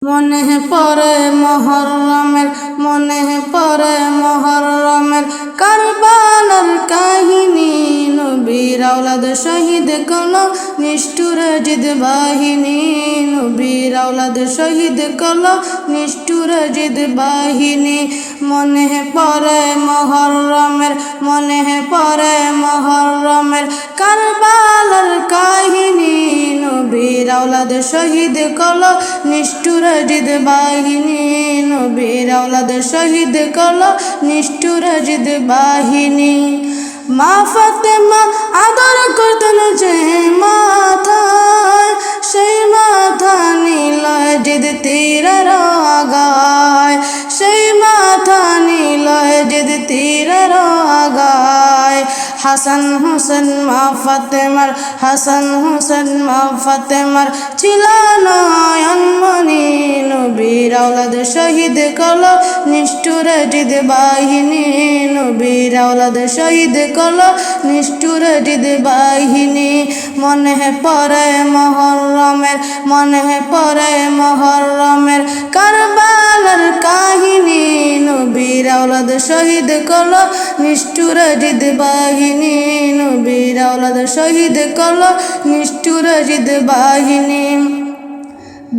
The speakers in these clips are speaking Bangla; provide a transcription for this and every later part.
মনে পড়ে মুহররমের, মনে পড়ে মুহররমের কারবালার কাহিনী। নবীর আওলাদ শহীদ করলো নিষ্ঠুর জিদ বাহিনী। নবীর আওলাদ শহীদ করলো নিষ্ঠুর জিদ বাহিনী। মনে পড়ে মুহররমের, মনে পড়ে মুহররমের কারবালার কাহিনী। নবীর আওলাদ শহীদ করলো নিষ্ঠুর জিদ বাহিনী। নবীর আওলাদ শহীদ করলো নিষ্ঠুর জিদ বাহিনী। মা ফাতেমা আদর করতেন যে মাথায়, সেই মাথা নিল জিদ তীরের আগায়। সেই মাথা নিল জিদ তীরের আগায়। হাসান হোসেন মা ফাতেমার, হাসান হোসেন মা ফাতেমার ছিল নয়নমণি। নবীর আওলাদ শহীদ করলো নিষ্ঠুর জিদ বাহিনী। নবীর আওলাদ শহীদ করলো নিষ্ঠুর জিদ বাহিনী। মনে পড়ে মুহররমের, মনে পড়ে মুহররমের কারবালার কাহিনী। নবীর আওলাদ শহীদ করলো নিষ্ঠুর জিদ বাহিনী। নবীর আওলাদ শহীদ করলো নিষ্ঠুর জিদ বাহিনী।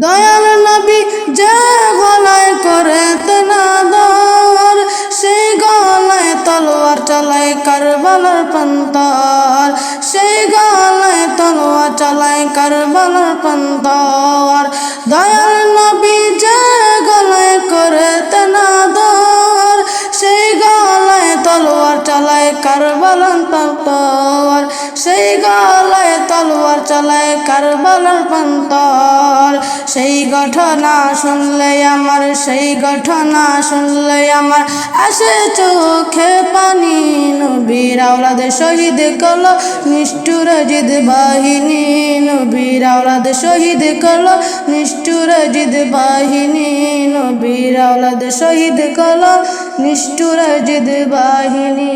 দয়াল নবী যে গলায় করেতেন আদর, সেই গলায় তলোয়ার চালায় কারবালার প্রান্তর। সেই গলায় তলোয়ার চালায় কারবালার প্রান্তর। দয়াল নবী যে গলায় করেতেন আদর, সেই গলায় তলোয়ার চালায় কারবালার প্রান্তর। সেই গলায় তলোয়ার চালায় কারবালার প্রান্তর। সেই ঘটনা শুনলে আমার, সেই ঘটনা শুনলে আমার আসে চোখে পানি। নবীর আওলাদ শহীদ করলো নিষ্ঠুর জিদ বাহিনী। নবীর আওলাদ শহীদ করলো নিষ্ঠুর জিদ বাহিনী। নবীর আওলাদ শহীদ করলো নিষ্ঠুর জিদ বাহিনী।